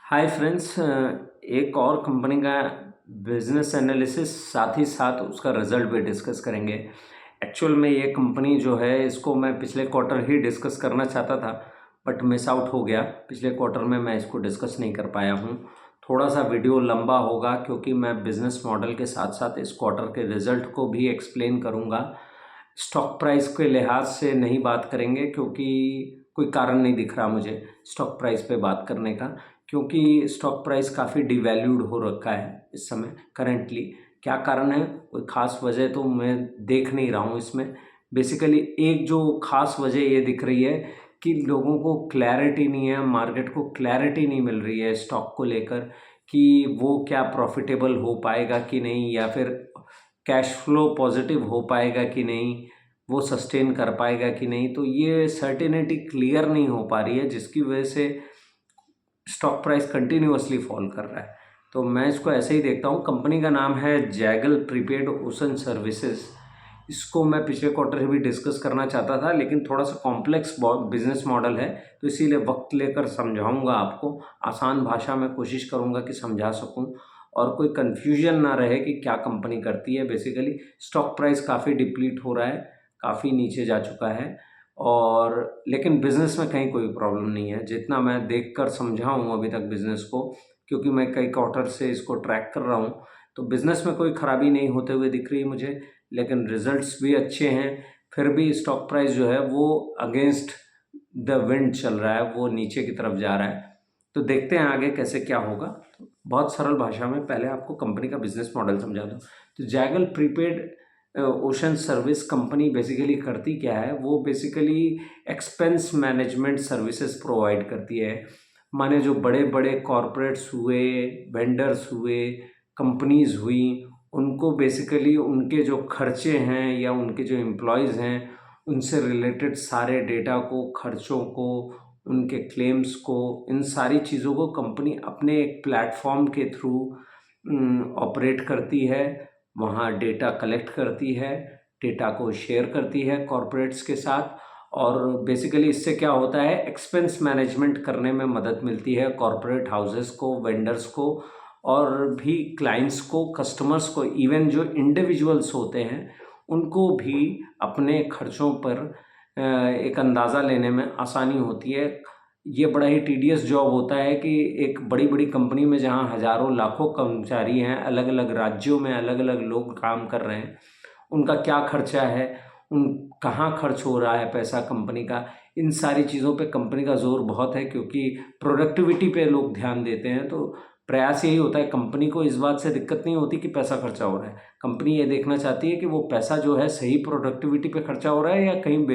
Hi friends, एक और company का बिजनेस एनालिसिस साथ ही साथ उसका रिजल्ट भी डिस्कस करेंगे। एक्चुअल में ये कंपनी जो है इसको मैं पिछले क्वार्टर ही डिस्कस करना चाहता था, बट मिस आउट हो गया। पिछले क्वार्टर में मैं इसको डिस्कस नहीं कर पाया हूँ। थोड़ा सा वीडियो लंबा होगा क्योंकि मैं बिजनेस मॉडल के साथ साथ इस क्वार्टर के रिजल्ट को भी एक्सप्लेन करूँगा। स्टॉक प्राइस के लिहाज से नहीं बात करेंगे क्योंकि कोई कारण नहीं दिख रहा मुझे स्टॉक प्राइस पे बात करने का, क्योंकि स्टॉक प्राइस काफ़ी डिवैल्यूड हो रखा है इस समय करेंटली। क्या कारण है, कोई ख़ास वजह तो मैं देख नहीं रहा हूँ इसमें। बेसिकली एक जो ख़ास वजह ये दिख रही है कि लोगों को क्लैरिटी नहीं है, मार्केट को क्लैरिटी नहीं मिल रही है स्टॉक को लेकर कि वो क्या प्रॉफिटेबल हो पाएगा कि नहीं, या फिर कैश फ्लो पॉजिटिव हो पाएगा कि नहीं, वो सस्टेन कर पाएगा कि नहीं। तो ये सर्टेनिटी क्लियर नहीं हो पा रही है, जिसकी वजह से स्टॉक प्राइस कंटिन्यूअसली फॉल कर रहा है। तो मैं इसको ऐसे ही देखता हूँ। कंपनी का नाम है जैगल प्रीपेड ओशन सर्विसेज। इसको मैं पिछले क्वार्टर भी डिस्कस करना चाहता था, लेकिन थोड़ा सा कॉम्प्लेक्स बिजनेस मॉडल है, तो इसीलिए वक्त लेकर समझाऊंगा आपको। आसान भाषा में कोशिश करूंगा कि समझा सकूं और कोई कन्फ्यूजन ना रहे कि क्या कंपनी करती है। बेसिकली स्टॉक प्राइस काफ़ी डिप्लीट हो रहा है, काफ़ी नीचे जा चुका है, और लेकिन बिज़नेस में कहीं कोई प्रॉब्लम नहीं है जितना मैं देखकर समझा हूँ अभी तक बिज़नेस को, क्योंकि मैं कई क्वार्टर से इसको ट्रैक कर रहा हूँ। तो बिज़नेस में कोई ख़राबी नहीं होते हुए दिख रही है मुझे, लेकिन रिजल्ट्स भी अच्छे हैं। फिर भी स्टॉक प्राइस जो है वो अगेंस्ट द विंड चल रहा है, वो नीचे की तरफ जा रहा है। तो देखते हैं आगे कैसे क्या होगा। तो बहुत सरल भाषा में पहले आपको कंपनी का बिजनेस मॉडल समझा दूँ। तो Zaggle prepaid ocean service company basically करती क्या है, वो basically expense management services provide करती है। माने जो बड़े बड़े कॉरपोरेट्स हुए, वेंडर्स हुए, कंपनीज हुई, उनको बेसिकली उनके जो खर्चे हैं या उनके जो एम्प्लॉयज़ हैं उनसे रिलेटेड सारे डेटा को, खर्चों को, उनके क्लेम्स को, इन सारी चीज़ों को कंपनी अपने एक प्लेटफॉर्म के थ्रू ऑपरेट करती है। वहाँ डेटा कलेक्ट करती है, डेटा को शेयर करती है कॉरपोरेट्स के साथ, और बेसिकली इससे क्या होता है, एक्सपेंस मैनेजमेंट करने में मदद मिलती है कॉरपोरेट हाउसेस को, वेंडर्स को, और भी क्लाइंट्स को, कस्टमर्स को, इवन जो इंडिविजुअल्स होते हैं उनको भी अपने खर्चों पर एक अंदाज़ा लेने में आसानी होती है। ये बड़ा ही टीडियस जॉब होता है कि एक बड़ी बड़ी कंपनी में जहाँ हज़ारों लाखों कर्मचारी हैं, अलग अलग राज्यों में अलग अलग लोग काम कर रहे हैं, उनका क्या खर्चा है, उन कहाँ खर्च हो रहा है पैसा कंपनी का, इन सारी चीज़ों पे कंपनी का जोर बहुत है, क्योंकि प्रोडक्टिविटी पे लोग ध्यान देते हैं। तो प्रयास यही होता है, कंपनी को इस बात से दिक्कत नहीं होती कि पैसा खर्चा हो रहा है। कंपनी ये देखना चाहती है कि वो पैसा जो है सही प्रोडक्टिविटी पे खर्चा हो रहा है या कहीं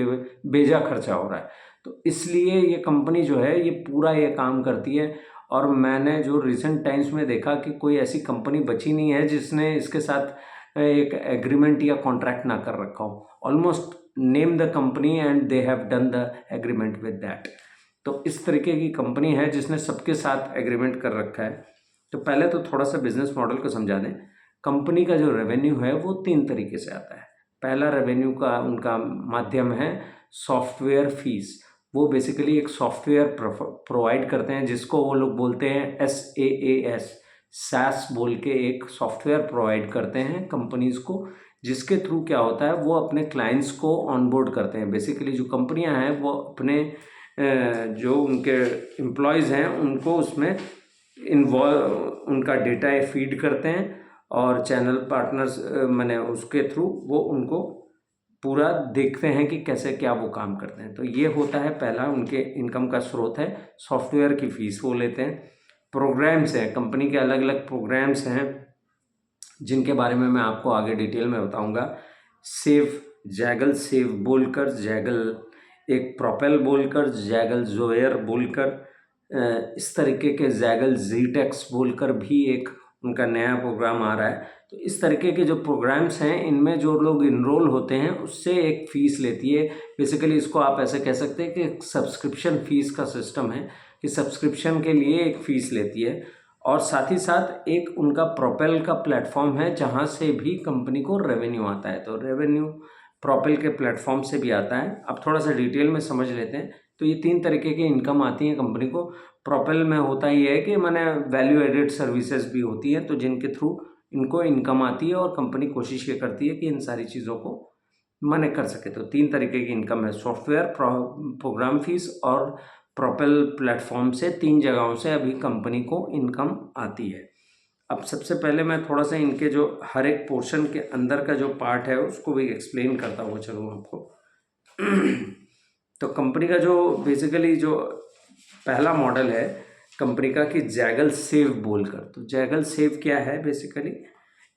बेजा खर्चा हो रहा है। तो इसलिए ये कंपनी जो है ये पूरा ये काम करती है। और मैंने जो रिसेंट टाइम्स में देखा कि कोई ऐसी कंपनी बची नहीं है जिसने इसके साथ एक एग्रीमेंट या कॉन्ट्रैक्ट ना कर रखा हो। Almost name the company and they have done the agreement with that. तो इस तरीके की कंपनी है जिसने सबके साथ एग्रीमेंट कर रखा है। तो पहले तो थोड़ा सा बिजनेस मॉडल को समझा दें। कंपनी का जो रेवेन्यू है वो 3 तरीके से आता है। पहला रेवेन्यू का उनका माध्यम है सॉफ्टवेयर फीस। वो बेसिकली एक सॉफ्टवेयर प्रोवाइड करते हैं जिसको वो लोग बोलते हैं SaaS, SaaS बोल के एक सॉफ्टवेयर प्रोवाइड करते हैं कंपनीज को, जिसके थ्रू क्या होता है वो अपने क्लाइंट्स को ऑनबोर्ड करते हैं। बेसिकली जो कंपनियां हैं वो अपने जो उनके एम्प्लॉयज़ हैं उनको उसमें इन्वॉल्व, उनका डेटा फीड करते हैं, और चैनल पार्टनर्स मैंने उसके थ्रू वो उनको पूरा देखते हैं कि कैसे क्या वो काम करते हैं। तो ये होता है पहला उनके इनकम का स्रोत है, सॉफ्टवेयर की फीस वो लेते हैं। प्रोग्राम्स हैं, कंपनी के अलग अलग प्रोग्राम्स हैं जिनके बारे में मैं आपको आगे डिटेल में बताऊंगा। सेव, जैगल सेव बोलकर, जैगल एक प्रोपेल बोलकर, जैगल जोयर बोलकर, इस तरीके के जैगल जीटेक्स बोलकर भी एक उनका नया प्रोग्राम आ रहा है। तो इस तरीके के जो प्रोग्राम्स हैं इनमें जो लोग इनरोल होते हैं उससे एक फ़ीस लेती है। बेसिकली इसको आप ऐसे कह सकते हैं कि एक सब्सक्रिप्शन फ़ीस का सिस्टम है, कि सब्सक्रिप्शन के लिए एक फ़ीस लेती है। और साथ ही साथ एक उनका प्रोपेल का प्लेटफॉर्म है जहाँ से भी कंपनी को रेवेन्यू आता है। तो रेवेन्यू प्रोपेल के प्लेटफॉर्म से भी आता है। अब थोड़ा सा डिटेल में समझ लेते हैं तो ये 3 तरीके की इनकम आती है कंपनी को। प्रोपेल में होता ये है कि माने वैल्यू एडेड सर्विसेज भी होती हैं, तो जिनके थ्रू इनको इनकम आती है और कंपनी कोशिश ये करती है कि इन सारी चीज़ों को माने कर सके। तो 3 तरीके की इनकम है, सॉफ्टवेयर, प्रोग्राम फीस और प्रोपेल प्लेटफॉर्म से 3 जगहों से अभी कंपनी को इनकम आती है। अब सबसे पहले मैं थोड़ा सा इनके जो हर एक पोर्शन के अंदर का जो पार्ट है उसको भी एक्सप्लेन करता हुआ चलूँ आपको। तो कंपनी का जो बेसिकली जो पहला मॉडल है कंपनी का कि जैगल सेव बोलकर। तो जैगल सेव क्या है बेसिकली,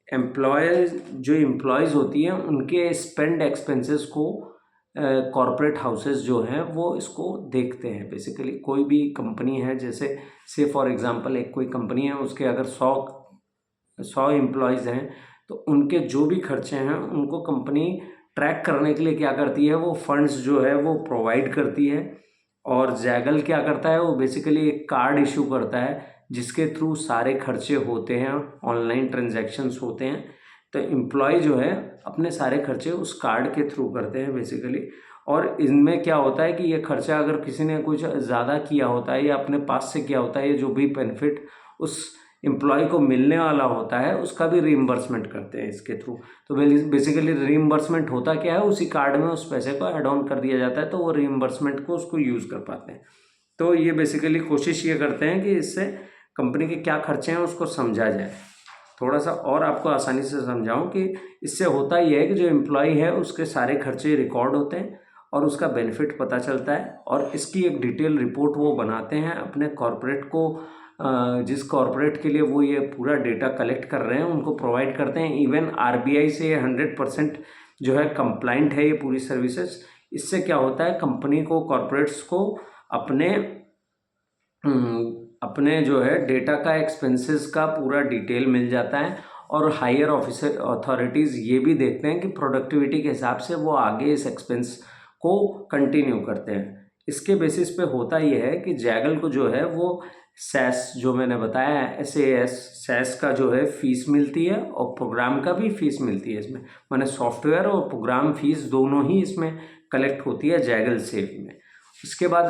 जो एम्प्लॉयज़ होती हैं उनके स्पेंड एक्सपेंसेस को कॉरपोरेट हाउसेस जो हैं वो इसको देखते हैं। बेसिकली कोई भी कंपनी है, जैसे से फॉर एग्जांपल एक कोई कंपनी है, उसके अगर 100 एम्प्लॉयज़ हैं तो उनके जो भी खर्चे हैं उनको कंपनी ट्रैक करने के लिए क्या करती है, वो फंड्स जो है वो प्रोवाइड करती है। और जैगल क्या करता है, वो बेसिकली एक कार्ड इशू करता है जिसके थ्रू सारे खर्चे होते हैं, ऑनलाइन ट्रांजैक्शंस होते हैं। तो एम्प्लॉय जो है अपने सारे खर्चे उस कार्ड के थ्रू करते हैं बेसिकली। और इनमें क्या होता है कि ये खर्चा अगर किसी ने कुछ ज़्यादा किया होता है या अपने पास से किया होता है, ये जो भी बेनिफिट उस एम्प्लॉय को मिलने वाला होता है उसका भी रीइंबर्समेंट करते हैं इसके थ्रू। तो बेसिकली रीइंबर्समेंट होता क्या है, उसी कार्ड में उस पैसे को ऐड ऑन कर दिया जाता है, तो वो रीइंबर्समेंट को उसको यूज़ कर पाते हैं। तो ये बेसिकली कोशिश ये करते हैं कि इससे कंपनी के क्या खर्चे हैं उसको समझा जाए। थोड़ा सा और आपको आसानी से समझाऊं कि इससे होता ये है कि जो एम्प्लॉय है उसके सारे खर्चे रिकॉर्ड होते हैं और उसका बेनिफिट पता चलता है, और इसकी एक डिटेल रिपोर्ट वो बनाते हैं अपने कॉरपोरेट को, जिस कॉरपोरेट के लिए वो ये पूरा डेटा कलेक्ट कर रहे हैं उनको प्रोवाइड करते हैं। इवन आरबीआई से 100% जो है कंप्लाइंट है ये पूरी सर्विसेज। इससे क्या होता है, कंपनी को, कॉरपोरेट्स को अपने जो है डेटा का, एक्सपेंसेस का पूरा डिटेल मिल जाता है। और हायर ऑफिसर अथॉरिटीज़ ये भी देखते हैं कि प्रोडक्टिविटी के हिसाब से वो आगे इस एक्सपेंस को कंटिन्यू करते हैं। इसके बेसिस पे होता ये है कि जैगल को जो है वो सैस, जो मैंने बताया SAS सैस का जो है फीस मिलती है और प्रोग्राम का भी फीस मिलती है इसमें, माने सॉफ्टवेयर और प्रोग्राम फीस दोनों ही इसमें कलेक्ट होती है जैगल सेव में। इसके बाद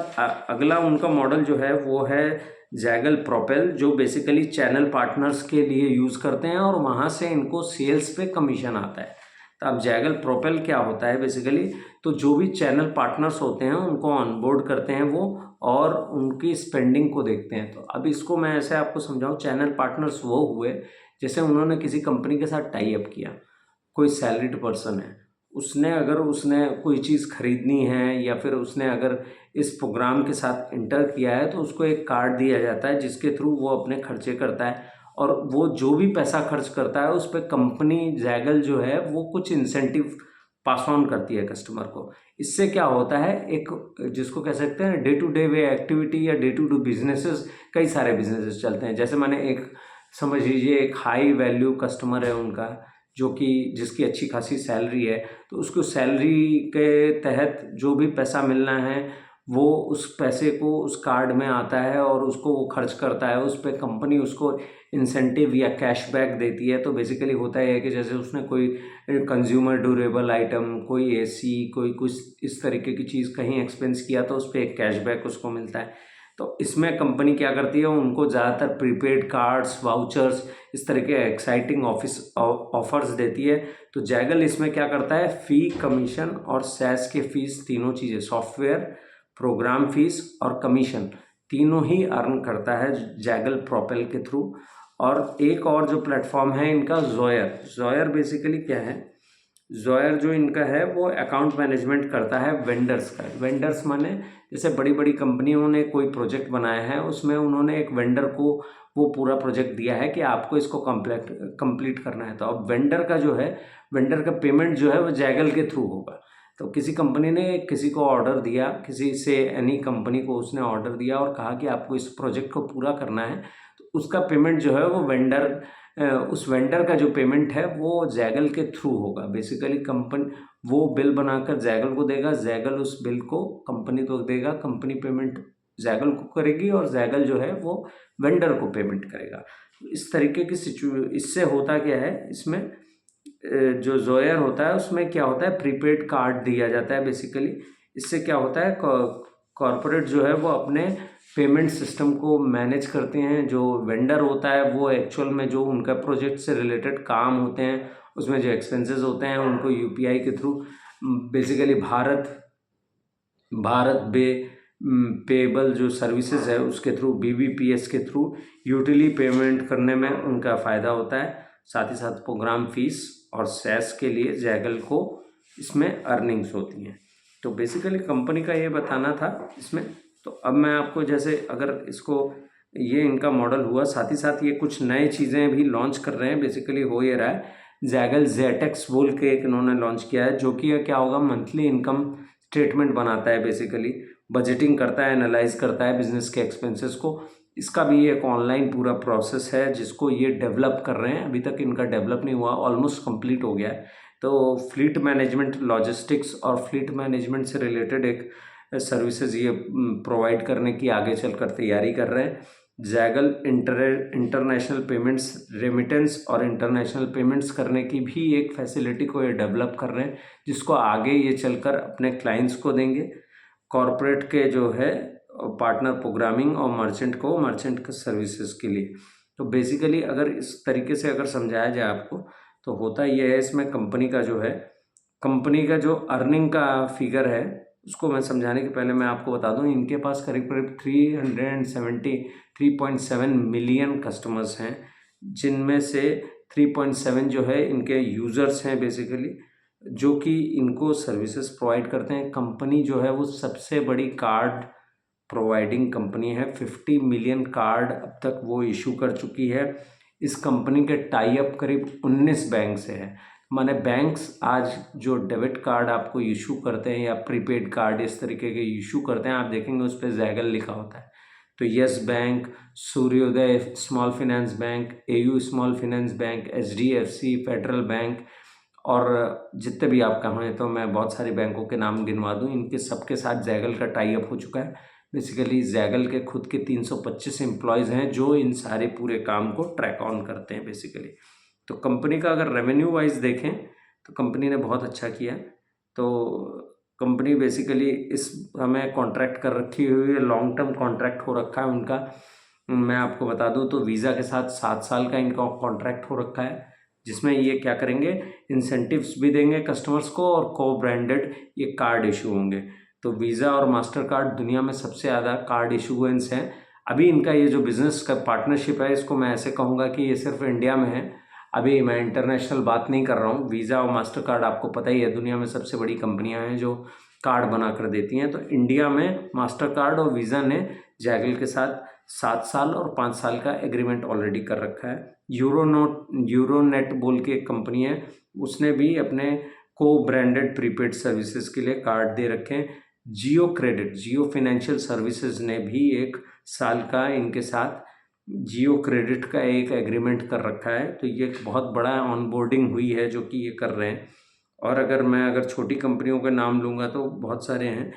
अगला उनका मॉडल जो है वो है जैगल प्रोपेल, जो बेसिकली चैनल पार्टनर्स के लिए यूज़ करते हैं और वहाँ से इनको सेल्स पे कमीशन आता है। तो अब जैगल प्रोपेल क्या होता है बेसिकली, तो जो भी चैनल पार्टनर्स होते हैं उनको ऑनबोर्ड करते हैं वो, और उनकी स्पेंडिंग को देखते हैं। तो अब इसको मैं ऐसे आपको समझाऊं, चैनल पार्टनर्स वो हुए जैसे उन्होंने किसी कंपनी के साथ टाई अप किया, कोई सैलरीड पर्सन है, उसने कोई चीज़ खरीदनी है या फिर उसने अगर इस प्रोग्राम के साथ इंटर किया है तो उसको एक कार्ड दिया जाता है जिसके थ्रू वो अपने खर्चे करता है, और वो जो भी पैसा खर्च करता है उस पर कंपनी जैगल जो है वो कुछ इंसेंटिव पास ऑन करती है कस्टमर को। इससे क्या होता है, एक जिसको कह सकते हैं day to day way activity या डे टू डे बिजनेसेस, कई सारे बिजनेसेस चलते हैं। जैसे मैंने एक समझ लीजिए एक हाई वैल्यू कस्टमर है उनका, जो कि जिसकी अच्छी खासी सैलरी है, तो उसको सैलरी के तहत जो भी पैसा मिलना है वो उस पैसे को उस कार्ड में आता है और उसको वो खर्च करता है, उस पर कंपनी उसको इंसेंटिव या कैशबैक देती है। तो बेसिकली होता है कि जैसे उसने कोई कंज्यूमर ड्यूरेबल आइटम, कोई AC, कोई कुछ इस तरीके की चीज़ कहीं एक्सपेंस किया तो उस पर एक कैशबैक उसको मिलता है। तो इसमें कंपनी क्या करती है, उनको ज़्यादातर प्रीपेड कार्ड्स, वाउचर्स, इस तरह के एक्साइटिंग ऑफर्स देती है। तो जैगल इसमें क्या करता है, फ़ी, कमीशन और सैस के फीस, तीनों चीज़ें, सॉफ्टवेयर, प्रोग्राम फीस और कमीशन, तीनों ही अर्न करता है जैगल प्रोपेल के थ्रू। और एक और जो प्लेटफॉर्म है इनका, जोयर बेसिकली क्या है, जोयर जो इनका है वो अकाउंट मैनेजमेंट करता है वेंडर्स का। वेंडर्स माने जैसे बड़ी बड़ी कंपनियों ने कोई प्रोजेक्ट बनाया है, उसमें उन्होंने एक वेंडर को वो पूरा प्रोजेक्ट दिया है कि आपको इसको कंप्लीट करना है। तो अब वेंडर का जो है, वेंडर का पेमेंट जो है वो जैगल के थ्रू होगा। तो किसी कंपनी ने किसी को ऑर्डर दिया, किसी से एनी कंपनी को उसने ऑर्डर दिया और कहा कि आपको इस प्रोजेक्ट को पूरा करना है, तो उसका पेमेंट जो है वो उस वेंडर का जो पेमेंट है वो जैगल के थ्रू होगा। बेसिकली कंपनी वो बिल बनाकर जैगल को देगा, जैगल उस बिल को कंपनी को देगा, कंपनी पेमेंट जैगल को करेगी और जैगल जो है वो वेंडर को पेमेंट करेगा। इस तरीके की इससे होता क्या है, इसमें जो जोयर होता है उसमें क्या होता है, प्रीपेड कार्ड दिया जाता है बेसिकली। इससे क्या होता है, कॉरपोरेट जो है वो अपने पेमेंट सिस्टम को मैनेज करते हैं। जो वेंडर होता है वो एक्चुअल में जो उनका प्रोजेक्ट से रिलेटेड काम होते हैं उसमें जो एक्सपेंसेस होते हैं उनको यूपीआई के थ्रू बेसिकली भारत पेबल जो सर्विसेज है उसके थ्रू बीबीपीएस के थ्रू यूटिली पेमेंट करने में उनका फ़ायदा होता है। साथ ही साथ प्रोग्राम फीस और सेस के लिए जैगल को इसमें अर्निंग्स होती हैं। तो बेसिकली कंपनी का ये बताना था इसमें। तो अब मैं आपको जैसे अगर इसको ये इनका मॉडल हुआ, साथ ही साथ ये कुछ नए चीज़ें भी लॉन्च कर रहे हैं। बेसिकली हो ये रहा है, जैगल जेटेक्स बोल के एक इन्होंने लॉन्च किया है, जो कि क्या होगा, मंथली इनकम स्टेटमेंट बनाता है, बेसिकली बजटिंग करता है, एनालाइज करता है बिजनेस के एक्सपेंसेस को। इसका भी एक ऑनलाइन पूरा प्रोसेस है जिसको ये डेवलप कर रहे हैं। अभी तक इनका डेवलप नहीं हुआ, ऑलमोस्ट कंप्लीट हो गया है। तो फ्लीट मैनेजमेंट, लॉजिस्टिक्स और फ्लीट मैनेजमेंट से रिलेटेड एक सर्विसेज ये प्रोवाइड करने की आगे चलकर तैयारी कर रहे हैं। जैगल इंटरनेशनल पेमेंट्स, रेमिटेंस और इंटरनेशनल पेमेंट्स करने की भी एक फैसिलिटी को ये डेवलप कर रहे हैं, जिसको आगे ये चलकर अपने क्लाइंट्स को देंगे। कॉरपोरेट के जो है पार्टनर प्रोग्रामिंग और मर्चेंट के सर्विसेज के लिए। तो बेसिकली अगर इस तरीके से अगर समझाया जाए आपको, तो होता ये है, इसमें कंपनी का जो अर्निंग का फिगर है उसको मैं समझाने के पहले मैं आपको बता दूं, इनके पास करीब करीब 373.7 मिलियन कस्टमर्स हैं, जिनमें से 3.7 जो है इनके यूज़र्स हैं बेसिकली, जो कि इनको सर्विसेज प्रोवाइड करते हैं। कंपनी जो है वो सबसे बड़ी कार्ड प्रोवाइडिंग कंपनी है। 50 मिलियन कार्ड अब तक वो इशू कर चुकी है। इस कंपनी के टाई अप करीब 19 बैंक से है। माने बैंक्स आज जो डेबिट कार्ड आपको इशू करते हैं या प्रीपेड कार्ड इस तरीके के इशू करते हैं, आप देखेंगे उस पर जैगल लिखा होता है। तो यस बैंक, सूर्योदय small finance bank, AU small finance bank, HDFC, federal bank और जितने भी आप कहें, तो मैं बहुत सारे बैंकों के नाम गिनवा दूं, इनके सबके साथ जैगल का टाई अप हो चुका है। बेसिकली जैगल के खुद के 325 एम्प्लॉयज़ हैं जो इन सारे पूरे काम को ट्रैक ऑन करते हैं बेसिकली। तो कंपनी का अगर रेवेन्यू वाइज देखें तो कंपनी ने बहुत अच्छा किया। तो कंपनी बेसिकली इस हमें कॉन्ट्रैक्ट कर रखी हुई है, लॉन्ग टर्म कॉन्ट्रैक्ट हो रखा है उनका। मैं आपको बता दूं तो वीज़ा के साथ 7 साल का इनका कॉन्ट्रैक्ट हो रखा है, जिसमें ये क्या करेंगे, इंसेंटिव्स भी देंगे कस्टमर्स को और को ब्रांडेड ये कार्ड इशू होंगे। तो वीज़ा और मास्टर कार्ड दुनिया में सबसे ज़्यादा कार्ड इशूएंस हैं। अभी इनका ये जो बिज़नेस का पार्टनरशिप है, इसको मैं ऐसे कहूँगा कि ये सिर्फ इंडिया में है। अभी मैं इंटरनेशनल बात नहीं कर रहा हूँ। वीज़ा और मास्टर कार्ड आपको पता ही है, दुनिया में सबसे बड़ी कंपनियाँ हैं जो कार्ड बना कर देती हैं। तो इंडिया में मास्टर कार्ड और वीज़ा ने जैगल के साथ 7 साल और 5 साल का एग्रीमेंट ऑलरेडी कर रखा है। यूरोनेट बोल के एक कंपनी है, उसने भी अपने को ब्रांडेड प्रीपेड सर्विसेज के लिए कार्ड दे रखे हैं। जियो फाइनेंशियल सर्विसेज ने भी 1 साल का इनके साथ जियो क्रेडिट का एक एग्रीमेंट कर रखा है। तो ये एक बहुत बड़ा ऑनबोर्डिंग हुई है जो कि ये कर रहे हैं। और अगर छोटी कंपनियों के नाम लूँगा तो बहुत सारे हैं।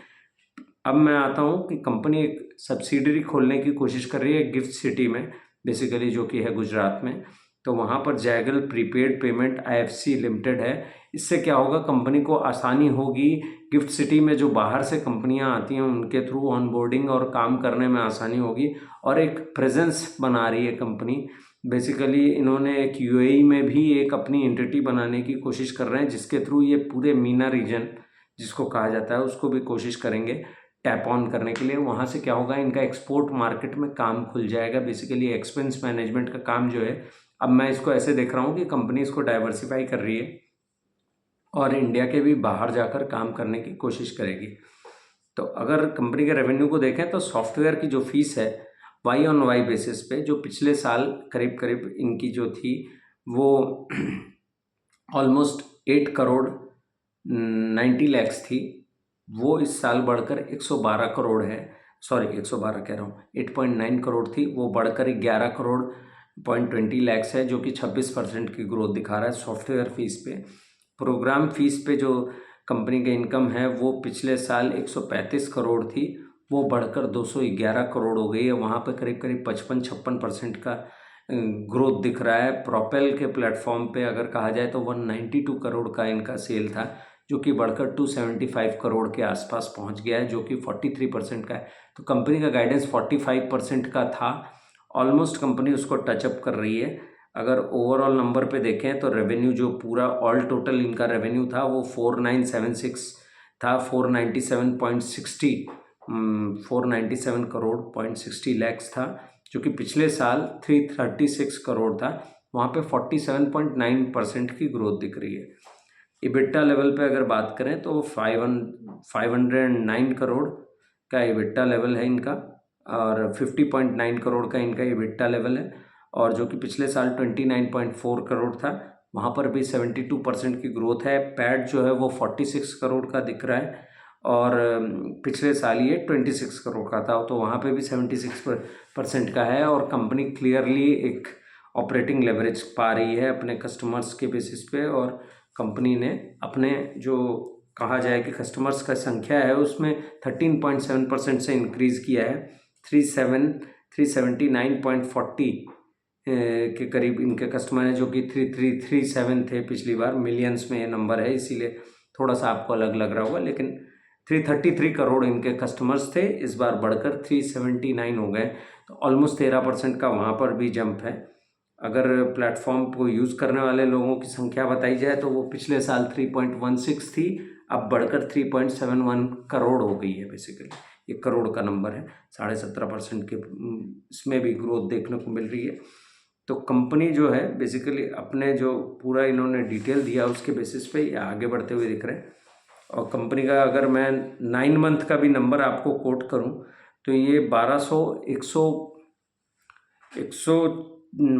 अब मैं आता हूँ कि कंपनी एक सब्सिडरी खोलने की कोशिश कर रही है गिफ्ट सिटी में, बेसिकली जो कि है गुजरात में। तो वहाँ पर Zaggle prepaid payment IFC limited है। इससे क्या होगा, कंपनी को आसानी होगी। गिफ्ट सिटी में जो बाहर से कंपनियाँ आती हैं उनके थ्रू ऑनबोर्डिंग और काम करने में आसानी होगी। और एक प्रेजेंस बना रही है कंपनी। बेसिकली इन्होंने एक यूएई में भी एक अपनी एंटिटी बनाने की कोशिश कर रहे हैं, जिसके थ्रू ये पूरे मीना रीजन जिसको कहा जाता है उसको भी कोशिश करेंगे टैप ऑन करने के लिए। वहाँ से क्या होगा, इनका एक्सपोर्ट मार्केट में काम खुल जाएगा। बेसिकली एक्सपेंस मैनेजमेंट का काम जो है, अब मैं इसको ऐसे देख रहा हूँ कि कंपनी इसको डाइवर्सिफाई कर रही है और इंडिया के भी बाहर जाकर काम करने की कोशिश करेगी। तो अगर कंपनी के रेवेन्यू को देखें तो सॉफ्टवेयर की जो फीस है वाई ऑन वाई बेसिस पे, जो पिछले साल करीब करीब इनकी जो थी वो ऑलमोस्ट 8 करोड़ 90 लैक्स थी, वो इस साल बढ़कर 112 करोड़ है। सॉरी 112 कह रहा हूँ, 8.9 करोड़ थी, वो बढ़कर 11 करोड़ 20 लैक्स है, जो कि 26% की ग्रोथ दिखा रहा है सॉफ्टवेयर फीस पे। प्रोग्राम फीस पे जो कंपनी का इनकम है वो पिछले साल 135 करोड़ थी, वो बढ़कर 211 करोड़ हो गई है। वहाँ पे करीब करीब 55-56% का ग्रोथ दिख रहा है। प्रोपेल के प्लेटफॉर्म पे अगर कहा जाए तो 192 करोड़ का इनका सेल था, जो कि बढ़कर 275 करोड़ के आसपास पहुंच गया है, जो कि 43% का है। तो कंपनी का गाइडेंस 45% का था, ऑलमोस्ट कंपनी उसको टचअप कर रही है। अगर ओवरऑल नंबर पे देखें तो रेवेन्यू जो पूरा ऑल टोटल इनका रेवेन्यू था वो 4976 था, 497 करोड़ 60 लैक्स था, जो कि पिछले साल 336 करोड़ था। वहाँ पे 47.9% की ग्रोथ दिख रही है। इबिट्टा लेवल पे अगर बात करें तो 509 करोड़ का इबिट्टा लेवल है इनका, और 50.9 करोड़ का इनका इबिट्टा लेवल है, और जो कि पिछले साल 29.4 करोड़ था, वहाँ पर भी 72% की ग्रोथ है। पैट जो है वो 46 करोड़ का दिख रहा है, और पिछले साल ये 26 करोड़ का था, तो वहाँ पे भी 76% का है। और कंपनी क्लियरली एक ऑपरेटिंग लेवरेज पा रही है अपने कस्टमर्स के बेसिस पे, और कंपनी ने अपने जो कहा जाए कि कस्टमर्स का संख्या है उसमें 13.7% से इंक्रीज़ किया है। 379.40 के करीब इनके कस्टमर हैं, जो कि 3337 थे पिछली बार। मिलियंस में ये नंबर है, इसीलिए थोड़ा सा आपको अलग लग रहा होगा, लेकिन 333 करोड़ इनके कस्टमर्स थे, इस बार बढ़कर 379 हो गए। तो ऑलमोस्ट 13% का वहाँ पर भी जंप है। अगर प्लेटफॉर्म को यूज़ करने वाले लोगों की संख्या बताई जाए तो वो पिछले साल 3.16 थी, अब बढ़कर 3.71 करोड़ हो गई है। बेसिकली ये करोड़ का नंबर है, 17.5% के इसमें भी ग्रोथ देखने को मिल रही है। तो कंपनी जो है बेसिकली अपने जो पूरा इन्होंने डिटेल दिया उसके बेसिस पे ये आगे बढ़ते हुए दिख रहे हैं। और कंपनी का अगर मैं 9 मंथ का भी नंबर आपको कोट करूं तो ये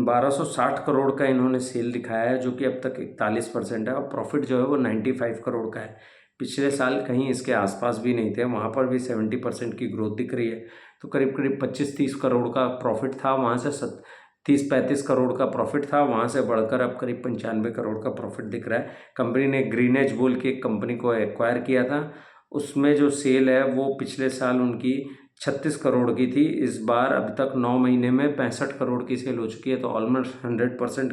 1260 करोड़ का इन्होंने सेल दिखाया है, जो कि अब तक 41% है, और प्रॉफिट जो है वो 95 करोड़ का है। पिछले साल कहीं इसके आसपास भी नहीं थे, वहाँ पर भी 70% की ग्रोथ दिख रही है। तो करीब करीब 25-30 करोड़ का प्रॉफिट था, वहाँ से 30-35 करोड़ का प्रॉफिट था, वहाँ से बढ़कर अब करीब 95 करोड़ का प्रॉफिट दिख रहा है। कंपनी ने ग्रीनेज बोल के एक कंपनी को एक्वायर किया था, उसमें जो सेल है वो पिछले साल उनकी 36 करोड़ की थी, इस बार अभी तक 9 महीने में 65 करोड़ की सेल हो चुकी है। तो ऑलमोस्ट 100%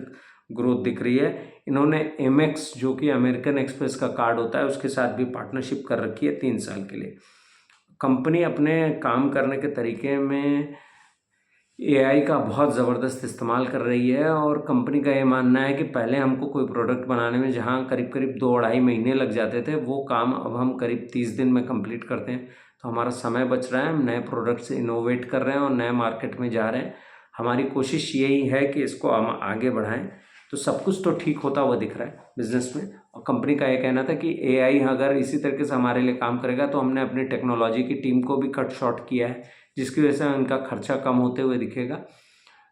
ग्रोथ दिख रही है। इन्होंने एमएक्स जो कि अमेरिकन एक्सप्रेस का कार्ड होता है उसके साथ भी पार्टनरशिप कर रखी है 3 साल के लिए। कंपनी अपने काम करने के तरीके में एआई का बहुत ज़बरदस्त इस्तेमाल कर रही है, और कंपनी का ये मानना है कि पहले हमको कोई प्रोडक्ट बनाने में जहाँ करीब करीब 2-2.5 महीने लग जाते थे, वो काम अब हम करीब 30 दिन में कंप्लीट करते हैं। तो हमारा समय बच रहा है, हम नए प्रोडक्ट्स इनोवेट कर रहे हैं और नए मार्केट में जा रहे हैं। हमारी कोशिश यही है कि इसको हम आगे बढ़ाएं। तो सब कुछ तो ठीक होता हुआ दिख रहा है बिजनेस में। और कंपनी का ये कहना था कि एआई अगर इसी तरीके से हमारे लिए काम करेगा तो हमने अपनी टेक्नोलॉजी की टीम को भी कट शॉर्ट किया है, जिसकी वजह से उनका खर्चा कम होते हुए दिखेगा।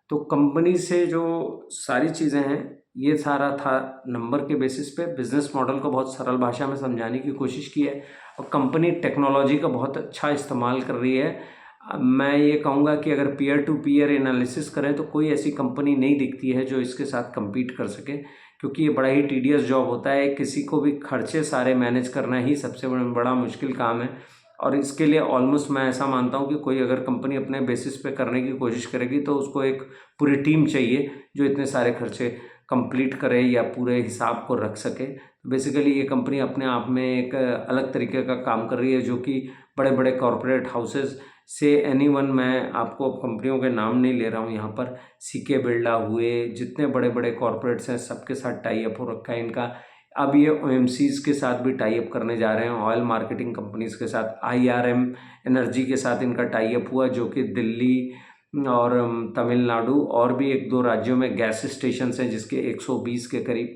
तो कंपनी से जो सारी चीज़ें हैं ये सारा था नंबर के बेसिस पे। बिजनेस मॉडल को बहुत सरल भाषा में समझाने की कोशिश की है, और कंपनी टेक्नोलॉजी का बहुत अच्छा इस्तेमाल कर रही है। मैं ये कहूँगा कि अगर पीयर टू पीयर एनालिसिस करें तो कोई ऐसी कंपनी नहीं दिखती है जो इसके साथ कम्पीट कर सके, क्योंकि ये बड़ा ही टीडियस जॉब होता है। किसी को भी खर्चे सारे मैनेज करना ही सबसे बड़ा मुश्किल काम है, और इसके लिए ऑलमोस्ट मैं ऐसा मानता हूँ कि कोई अगर कंपनी अपने बेसिस पे करने की कोशिश करेगी तो उसको एक पूरी टीम चाहिए जो इतने सारे खर्चे कंप्लीट करे या पूरे हिसाब को रख सके। बेसिकली ये कंपनी अपने आप में एक अलग तरीके का काम कर रही है, जो कि बड़े बड़े कॉरपोरेट हाउसेस से एनीवन, मैं आपको कंपनियों के नाम नहीं ले रहा हूँ यहाँ पर, सीके बिरला हुए, जितने बड़े बड़े कॉरपोरेट्स हैं सबके साथ टाई अप हो रखा है इनका। अब ये ओएमसीज के साथ भी टाई अप करने जा रहे हैं, ऑयल मार्केटिंग कंपनीज के साथ। आईआरएम एनर्जी के साथ इनका टाई अप हुआ, जो कि दिल्ली और तमिलनाडु और भी 1-2 राज्यों में गैस स्टेशन हैं जिसके 120 के करीब,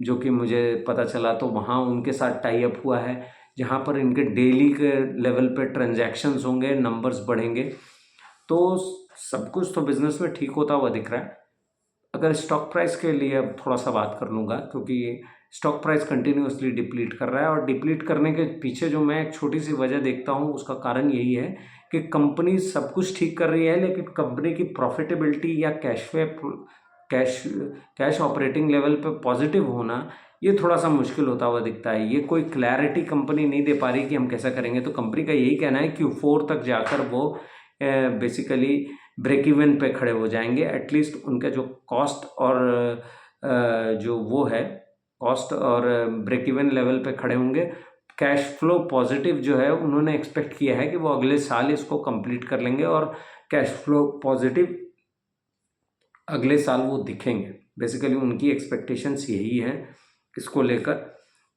जो कि मुझे पता चला, तो वहाँ उनके साथ टाई अप हुआ है, जहाँ पर इनके डेली के लेवल पे ट्रांजैक्शंस होंगे, नंबर्स बढ़ेंगे। तो सब कुछ तो बिज़नेस में ठीक होता हुआ दिख रहा है। अगर स्टॉक प्राइस के लिए अब थोड़ा सा बात कर लूँगा, क्योंकि स्टॉक प्राइस कंटिन्यूसली डिप्लीट कर रहा है, और डिप्लीट करने के पीछे जो मैं एक छोटी सी वजह देखता हूँ उसका कारण यही है कि कंपनी सब कुछ ठीक कर रही है, लेकिन कंपनी की प्रॉफिटेबिलिटी या कैश ऑपरेटिंग लेवल पे पॉजिटिव होना ये थोड़ा सा मुश्किल होता हुआ दिखता है। ये कोई क्लैरिटी कंपनी नहीं दे पा रही कि हम कैसा करेंगे। तो कंपनी का यही कहना है कि Q4 तक जाकर वो बेसिकली ब्रेक इवन पे खड़े हो जाएंगे। एटलीस्ट उनका जो कॉस्ट और जो वो है कॉस्ट और ब्रेक इवन लेवल पे खड़े होंगे। कैश फ्लो पॉजिटिव जो है उन्होंने एक्सपेक्ट किया है कि वो अगले साल इसको कंप्लीट कर लेंगे और कैश फ्लो पॉजिटिव अगले साल वो दिखेंगे। बेसिकली उनकी एक्सपेक्टेशंस यही है इसको लेकर,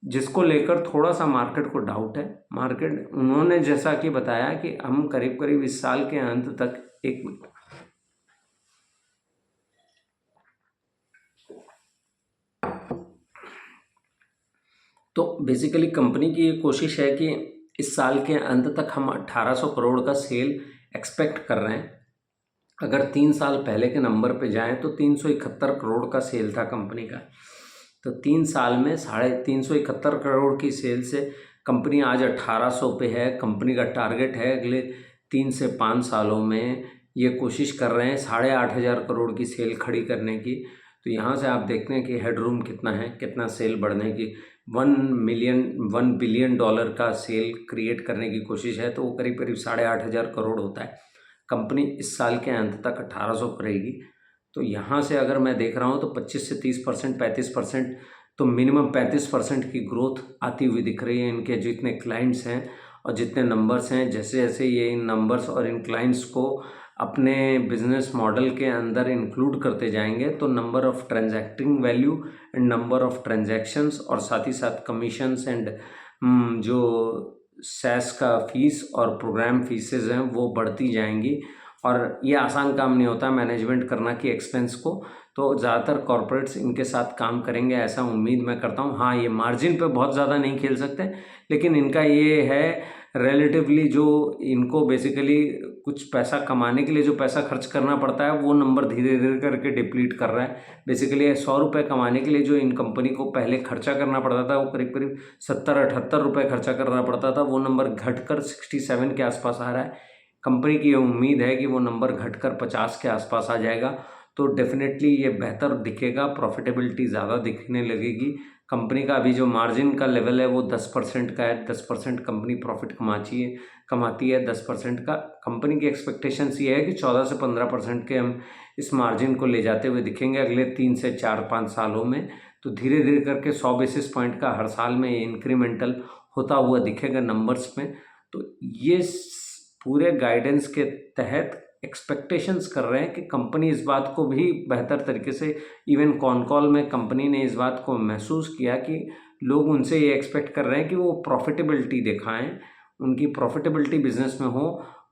जिसको लेकर थोड़ा सा मार्केट को डाउट है। मार्केट उन्होंने जैसा कि बताया कि हम करीब करीब इस साल के अंत तक एक तो बेसिकली कंपनी की ये कोशिश है कि इस साल के अंत तक हम 1800 करोड़ का सेल एक्सपेक्ट कर रहे हैं। अगर 3 साल पहले के नंबर पे जाएं तो 371 करोड़ का सेल था कंपनी का। तो 3 साल में 371 करोड़ की सेल से कंपनी आज 1800 पे है। कंपनी का टारगेट है अगले 3 से 5 सालों में ये कोशिश कर रहे हैं 8500 करोड़ की सेल खड़ी करने की। तो यहाँ से आप देखते हैं कि हेडरूम कितना है, कितना सेल बढ़ने की। 1 बिलियन डॉलर का सेल क्रिएट करने की कोशिश है, तो वो करीब करीब 8500 करोड़ होता है। कंपनी इस साल के अंत तक 1800 करेगी। तो यहाँ से अगर मैं देख रहा हूँ तो 25 से 30%, 35%, तो मिनिमम 35% की ग्रोथ आती हुई दिख रही है। इनके जितने क्लाइंट्स हैं और जितने नंबर्स हैं, जैसे जैसे ये इन नंबर्स और इन क्लाइंट्स को अपने बिजनेस मॉडल के अंदर इंक्लूड करते जाएंगे तो number of transacting value and number of transactions और साथ ही साथ कमीशंस एंड जो सैस का फीस और प्रोग्राम फीसेस हैं वो बढ़ती जाएंगी। और ये आसान काम नहीं होता मैनेजमेंट करना कि एक्सपेंस को, तो ज़्यादातर कॉरपोरेट्स इनके साथ काम करेंगे ऐसा उम्मीद मैं करता हूँ। हाँ, ये मार्जिन पे बहुत ज़्यादा नहीं खेल सकते, लेकिन इनका ये है रिलेटिवली जो इनको बेसिकली कुछ पैसा कमाने के लिए जो पैसा खर्च करना पड़ता है वो नंबर धीरे धीरे करके डिप्लीट कर रहा है। बेसिकली 100 रुपये कमाने के लिए जो इन कंपनी को पहले खर्चा करना पड़ता था वो करीब करीब 70-78 रुपये खर्चा करना पड़ता था, वो नंबर घटकर 67 के आसपास आ रहा है। कंपनी की ये उम्मीद है कि वो नंबर घटकर 50 के आसपास आ जाएगा, तो डेफिनेटली ये बेहतर दिखेगा, प्रॉफिटेबिलिटी ज़्यादा दिखने लगेगी। कंपनी का अभी जो मार्जिन का लेवल है वो 10% का है। 10% कंपनी प्रॉफिट कमाती है 10% का। कंपनी की एक्सपेक्टेशंस ये है कि 14 से 15% के हम इस मार्जिन को ले जाते हुए दिखेंगे अगले 3 से 4-5 सालों में। तो धीरे धीरे करके 100 बेसिस पॉइंट का हर साल में इंक्रीमेंटल होता हुआ दिखेगा नंबर्स में। तो ये पूरे गाइडेंस के तहत एक्सपेक्टेशंस कर रहे हैं कि कंपनी इस बात को भी बेहतर तरीके से, इवन कॉन कॉल में कंपनी ने इस बात को महसूस किया कि लोग उनसे ये एक्सपेक्ट कर रहे हैं कि वो प्रॉफिटेबिलिटी दिखाएं, उनकी प्रॉफिटेबिलिटी बिजनेस में हो।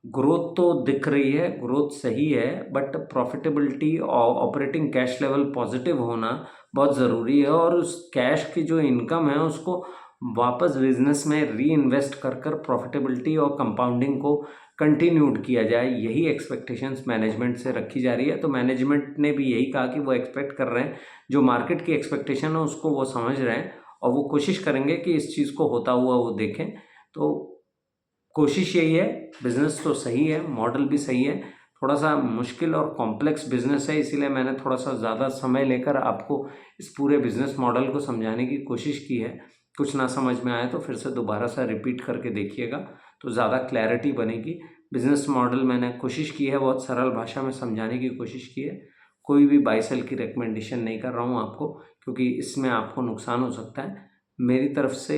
ग्रोथ तो दिख रही है, ग्रोथ सही है, बट प्रॉफिटेबिलिटी और ऑपरेटिंग कैश लेवल पॉजिटिव होना बहुत ज़रूरी है। और उस कैश की जो इनकम है उसको वापस बिजनेस में री इन्वेस्ट कर कर प्रॉफिटेबिलिटी और कंपाउंडिंग को कंटिन्यूड किया जाए, यही एक्सपेक्टेशंस मैनेजमेंट से रखी जा रही है। तो मैनेजमेंट ने भी यही कहा कि वो एक्सपेक्ट कर रहे हैं, जो मार्केट की एक्सपेक्टेशन है उसको वो समझ रहे हैं और वो कोशिश करेंगे कि इस चीज़ को होता हुआ वो देखें। तो कोशिश यही है, बिज़नेस तो सही है, मॉडल भी सही है, थोड़ा सा मुश्किल और कॉम्प्लेक्स बिजनेस है, इसीलिए मैंने थोड़ा सा ज़्यादा समय लेकर आपको इस पूरे बिज़नेस मॉडल को समझाने की कोशिश की है। कुछ ना समझ में आए तो फिर से दोबारा सा रिपीट करके देखिएगा तो ज़्यादा क्लैरिटी बनेगी। बिज़नेस मॉडल मैंने कोशिश की है बहुत सरल भाषा में समझाने की कोशिश की है। कोई भी बाय सेल की रिकमेंडेशन नहीं कर रहा हूँ आपको, क्योंकि इसमें आपको नुकसान हो सकता है। मेरी तरफ से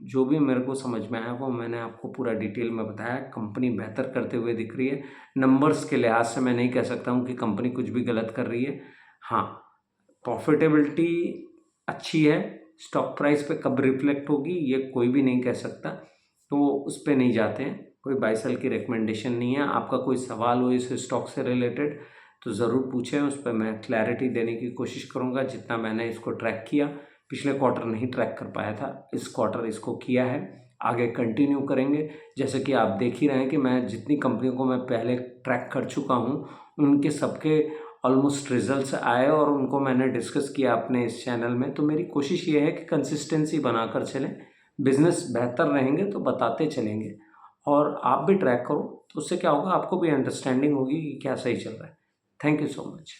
जो भी मेरे को समझ में आया वो मैंने आपको पूरा डिटेल में बताया। कंपनी बेहतर करते हुए दिख रही है। नंबर्स के लिहाज से मैं नहीं कह सकता हूँ कि कंपनी कुछ भी गलत कर रही है। हाँ, प्रॉफिटेबिलिटी अच्छी है, स्टॉक प्राइस पे कब रिफ्लेक्ट होगी ये कोई भी नहीं कह सकता, तो उस पर नहीं जाते हैं। कोई बाय सेल की रिकमेंडेशन नहीं है। आपका कोई सवाल हो इस स्टॉक से रिलेटेड तो ज़रूर पूछें, उस पर मैं क्लैरिटी देने की कोशिश करूँगा। जितना मैंने इसको ट्रैक किया, पिछले क्वार्टर नहीं ट्रैक कर पाया था, इस क्वार्टर इसको किया है, आगे कंटिन्यू करेंगे। जैसे कि आप देख ही रहे हैं कि मैं जितनी कंपनियों को मैं पहले ट्रैक कर चुका हूँ उनके सबके ऑलमोस्ट रिजल्ट्स आए और उनको मैंने डिस्कस किया अपने इस चैनल में। तो मेरी कोशिश ये है कि कंसिस्टेंसी बनाकर चलें, बिज़नेस बेहतर रहेंगे तो बताते चलेंगे और आप भी ट्रैक करो, तो उससे क्या होगा, आपको भी अंडरस्टैंडिंग होगी कि क्या सही चल रहा है। Thank you so much.